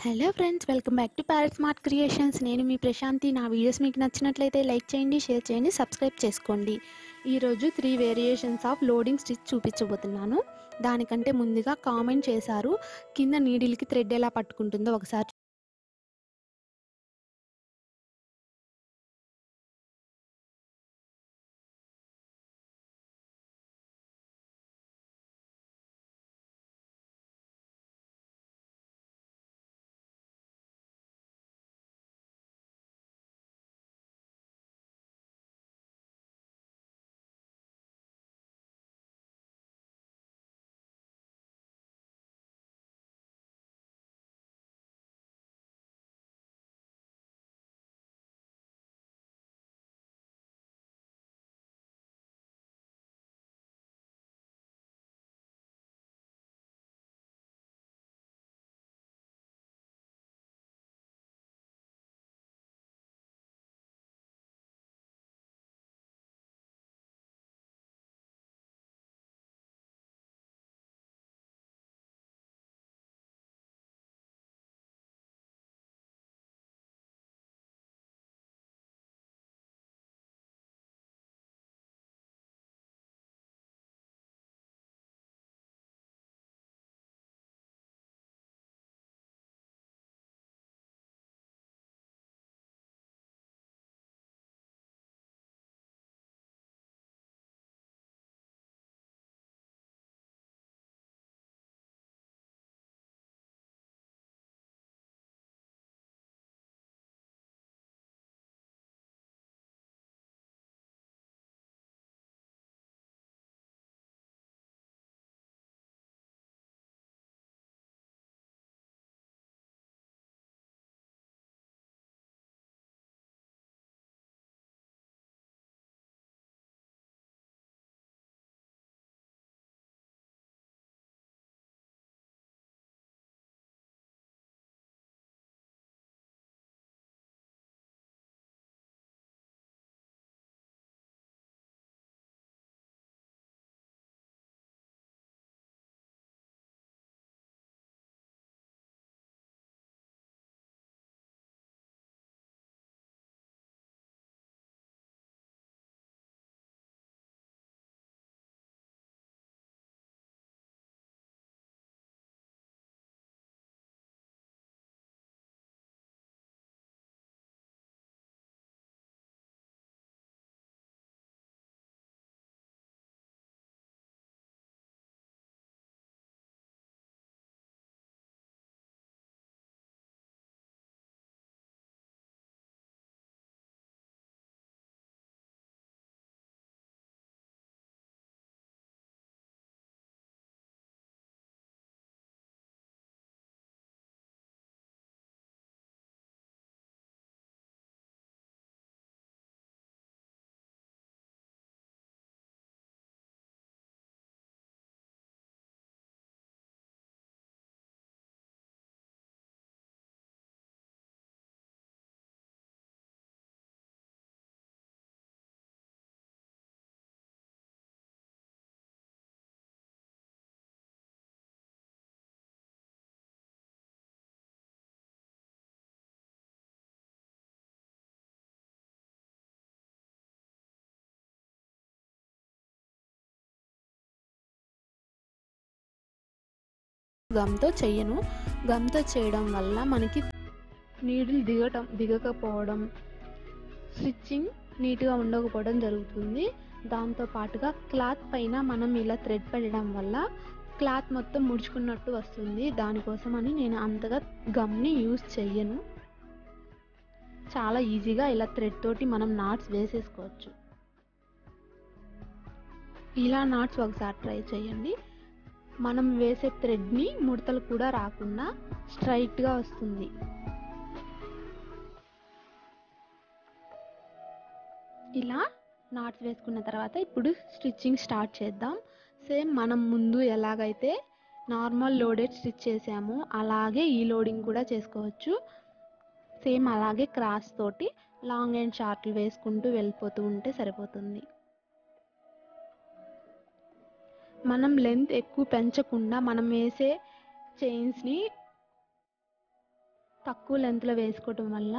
Hello friends, welcome back to parrot smart creations. నేను మీ ప్రశాంతి. నా videos మీకు నచ్చినట్లయితే లైక్ చేయండి, షేర్ చేయండి, సబ్స్క్రైబ్ చేసుకోండి. ఈరోజు 3 వేరియేషన్స్ ఆఫ్ లోడింగ్ స్టిచ్ చూపించబోతున్నాను. దానికంటే ముందుగా కామెంట్ చేశారు, కింద నీడిల్కి థ్రెడ్ ఎలా పట్టుకుంటుందో ఒకసారి. గమ్తో చెయ్యను. గమ్తో చేయడం వల్ల మనకి నీడిల్ దిగకపోవడం, స్టిచ్చింగ్ నీట్గా ఉండకపోవడం జరుగుతుంది. దాంతో పాటుగా క్లాత్ పైన మనం ఇలా థ్రెడ్ పెట్టడం వల్ల క్లాత్ మొత్తం ముడుచుకున్నట్టు వస్తుంది. దానికోసమని నేను అంతగా గమ్ని యూజ్ చెయ్యను. చాలా ఈజీగా ఇలా థ్రెడ్ తోటి మనం నాట్స్ వేసేసుకోవచ్చు. ఇలా నాట్స్ ఒకసారి ట్రై చేయండి. మనం వేసే థ్రెడ్ని ముడతలు కూడా రాకుండా స్ట్రైట్గా వస్తుంది. ఇలా నాట్స్ వేసుకున్న తర్వాత ఇప్పుడు స్టిచ్చింగ్ స్టార్ట్ చేద్దాం. సేమ్ మనం ముందు ఎలాగైతే నార్మల్ లోడెడ్ స్టిచ్ చేసామో అలాగే ఈ లోడింగ్ కూడా చేసుకోవచ్చు. సేమ్ అలాగే క్రాస్ తోటి లాంగ్ అండ్ షార్ట్లు వేసుకుంటూ వెళ్ళిపోతూ ఉంటే సరిపోతుంది. మనం లెంత్ ఎక్కువ పెంచకుండా మనం వేసే చైన్స్ని తక్కువ లెంత్లో వేసుకోవటం వల్ల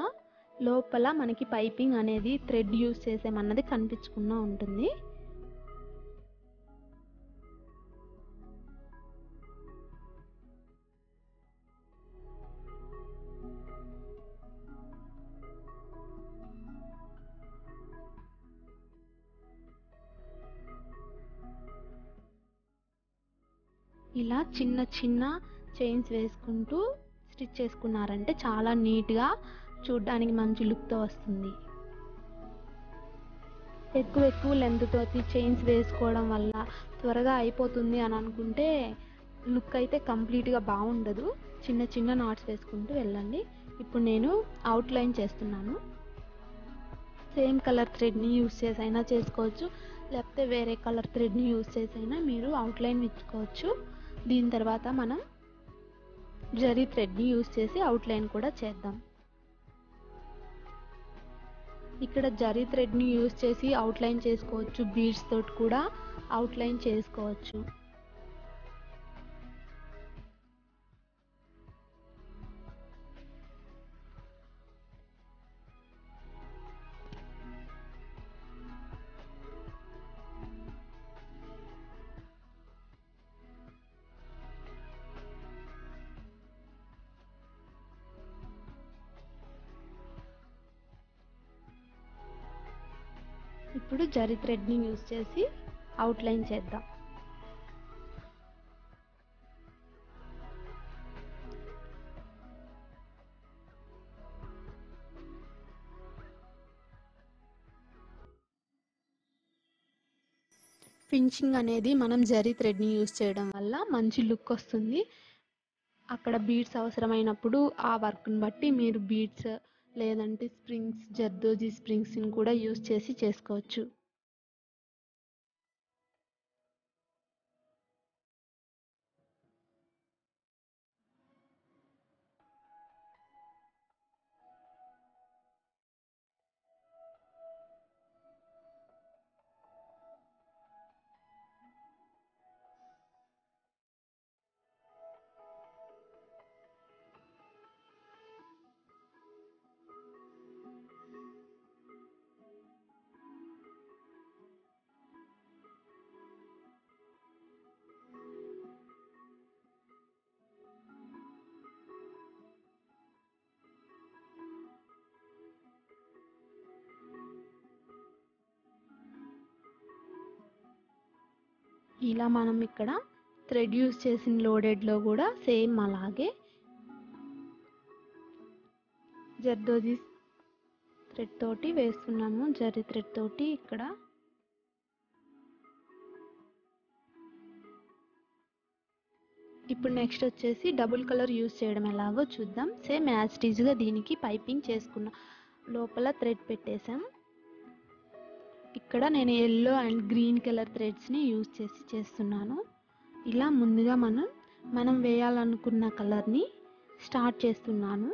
లోపల మనకి పైపింగ్ అనేది థ్రెడ్ యూస్ చేసామన్నది కనిపించకుండా ఉంటుంది. ఇలా చిన్న చిన్న చైన్స్ వేసుకుంటూ స్టిచ్ చేసుకున్నారంటే చాలా నీట్గా చూడడానికి మంచి లుక్తో వస్తుంది. ఎక్కువ లెంత్ తోటి చైన్స్ వేసుకోవడం వల్ల త్వరగా అయిపోతుంది అని అనుకుంటే లుక్ అయితే కంప్లీట్గా బాగుండదు. చిన్న చిన్న నాట్స్ వేసుకుంటూ వెళ్ళండి. ఇప్పుడు నేను అవుట్లైన్ చేస్తున్నాను. సేమ్ కలర్ థ్రెడ్ని యూస్ చేసి అయినా చేసుకోవచ్చు, లేకపోతే వేరే కలర్ థ్రెడ్ని యూస్ చేసి అయినా మీరు అవుట్లైన్ ఇచ్చుకోవచ్చు. దీని తర్వాత మనం జరీ థ్రెడ్ని యూస్ చేసి అవుట్లైన్ కూడా చేద్దాం. ఇక్కడ జరీ థ్రెడ్ని యూస్ చేసి అవుట్లైన్ చేసుకోవచ్చు, బీడ్స్ తోటి కూడా అవుట్లైన్ చేసుకోవచ్చు. ఇప్పుడు జరీ థ్రెడ్ని యూస్ చేసి అవుట్లైన్ చేద్దాం. ఫినిషింగ్ అనేది మనం జరీ థ్రెడ్ని యూస్ చేయడం వల్ల మంచి లుక్ వస్తుంది. అక్కడ బీడ్స్ అవసరమైనప్పుడు ఆ వర్క్ని బట్టి మీరు బీడ్స్ లేదంటే స్ప్రింగ్స్, జర్దోజీ స్ప్రింగ్స్ని కూడా యూస్ చేసి చేసుకోవచ్చు. ఇలా మనం ఇక్కడ థ్రెడ్ యూస్ చేసిన లోడెడ్లో కూడా సేమ్ అలాగే జర్దోజీ థ్రెడ్ తోటి వేస్తున్నాము. జరీ థ్రెడ్ తోటి ఇక్కడ ఇప్పుడు నెక్స్ట్ వచ్చేసి డబుల్ కలర్ యూస్ చేయడం ఎలాగో చూద్దాం. సేమ్ యాజ్ ఇట్ ఈజ్గా దీనికి పైపింగ్ చేసుకున్నాం. లోపల థ్రెడ్ పెట్టేసాం. ఇక్కడ నేను ఎల్లో అండ్ గ్రీన్ కలర్ థ్రెడ్స్ని యూస్ చేసి చేస్తున్నాను. ఇలా ముందుగా మనం వేయాలనుకున్న కలర్ని స్టార్ట్ చేస్తున్నాను.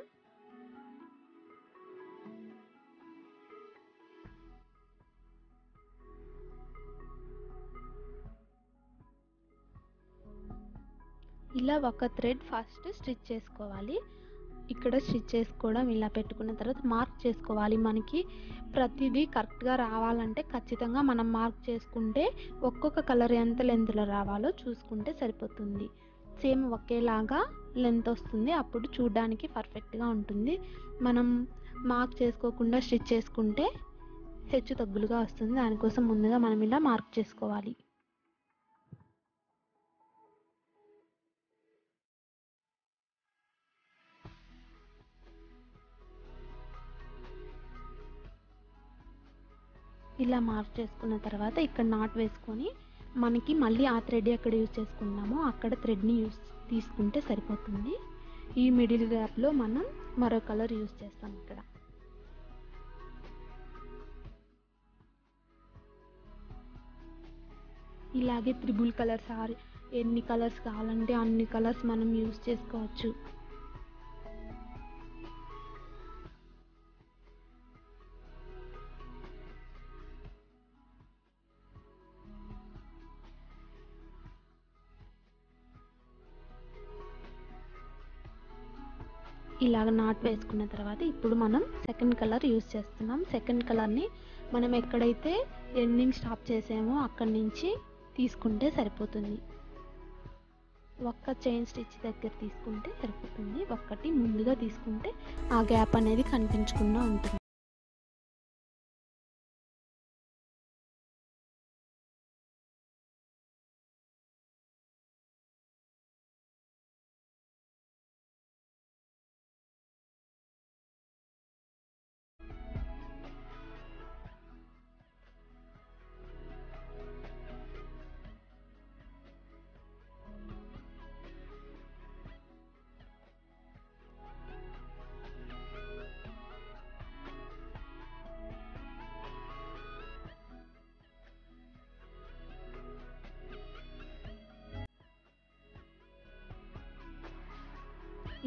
ఇలా ఒక థ్రెడ్ ఫస్ట్ స్టిచ్ చేసుకోవాలి. ఇక్కడ స్టిచ్ చేసుకోవడం ఇలా పెట్టుకున్న తర్వాత మార్క్ చేసుకోవాలి. మనకి ప్రతిదీ కరెక్ట్గా రావాలంటే ఖచ్చితంగా మనం మార్క్ చేసుకుంటే ఒక్కొక్క కలర్ ఎంత లెంత్లో రావాలో చూసుకుంటే సరిపోతుంది. సేమ్ ఒకేలాగా లెంత్ వస్తుంది. అప్పుడు చూడడానికి పర్ఫెక్ట్గా ఉంటుంది. మనం మార్క్ చేసుకోకుండా స్టిచ్ చేసుకుంటే హెచ్చు తగ్గులుగా వస్తుంది. దానికోసం ముందుగా మనం ఇలా మార్క్ చేసుకోవాలి. ఇలా మార్క్ చేసుకున్న తర్వాత ఇక్కడ నాట్ వేసుకొని మనకి మళ్ళీ ఆ థ్రెడ్ ఎక్కడ యూజ్ చేసుకున్నామో అక్కడ థ్రెడ్ని తీసుకుంటే సరిపోతుంది. ఈ మిడిల్ గ్యాప్లో మనం మరో కలర్ యూజ్ చేస్తాం. ఇక్కడ ఇలాగే త్రిబుల్ కలర్స్ ఎన్ని కలర్స్ కావాలంటే అన్ని కలర్స్ మనం యూజ్ చేసుకోవచ్చు. ఇలాగ నాట్ వేసుకున్న తర్వాత ఇప్పుడు మనం సెకండ్ కలర్ యూస్ చేస్తున్నాం. సెకండ్ కలర్ని మనం ఎక్కడైతే ఎండింగ్ స్టాప్ చేసామో అక్కడి నుంచి తీసుకుంటే సరిపోతుంది. ఒక్క చైన్ స్టిచ్ దగ్గర తీసుకుంటే సరిపోతుంది. ఒక్కటి ముందుగా తీసుకుంటే ఆ గ్యాప్ అనేది కనిపించకుండా ఉంటుంది.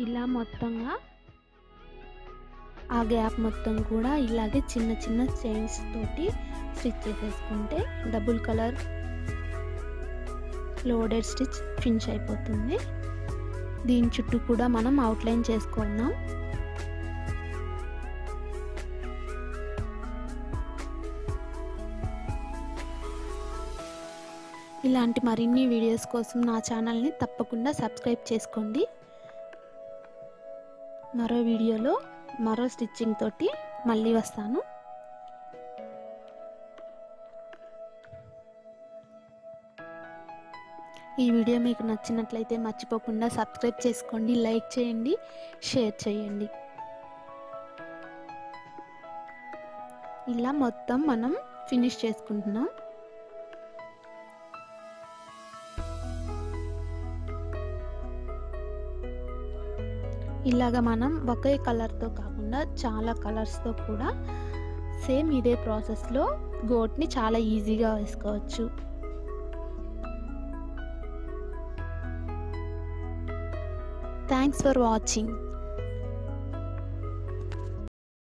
ఇలా మొత్తంగా ఆ గ్యాప్ మొత్తం కూడా ఇలాగే చిన్న చిన్న చైన్స్ తోటి స్టిచ్ చేసేసుకుంటే double colour loaded stitch finish అయిపోతుంది. దీని చుట్టూ కూడా మనం అవుట్లైన్ చేసుకుందాం. ఇలాంటి మరిన్ని వీడియోస్ కోసం నా ఛానల్ని తప్పకుండా సబ్స్క్రైబ్ చేసుకోండి. మరో వీడియోలో మరో స్టిచ్చింగ్ తోటి మళ్ళీ వస్తాను. ఈ వీడియో మీకు నచ్చినట్లయితే మర్చిపోకుండా సబ్స్క్రైబ్ చేసుకోండి, లైక్ చేయండి, షేర్ చేయండి. ఇలా మొత్తం మనం ఫినిష్ చేసుకుంటున్నాం. ఇలాగా మనం ఒకే కలర్తో కాకుండా చాలా కలర్స్తో కూడా సేమ్ ఇదే ప్రాసెస్లో గోట్ని చాలా ఈజీగా వేసుకోవచ్చు. Thanks for watching.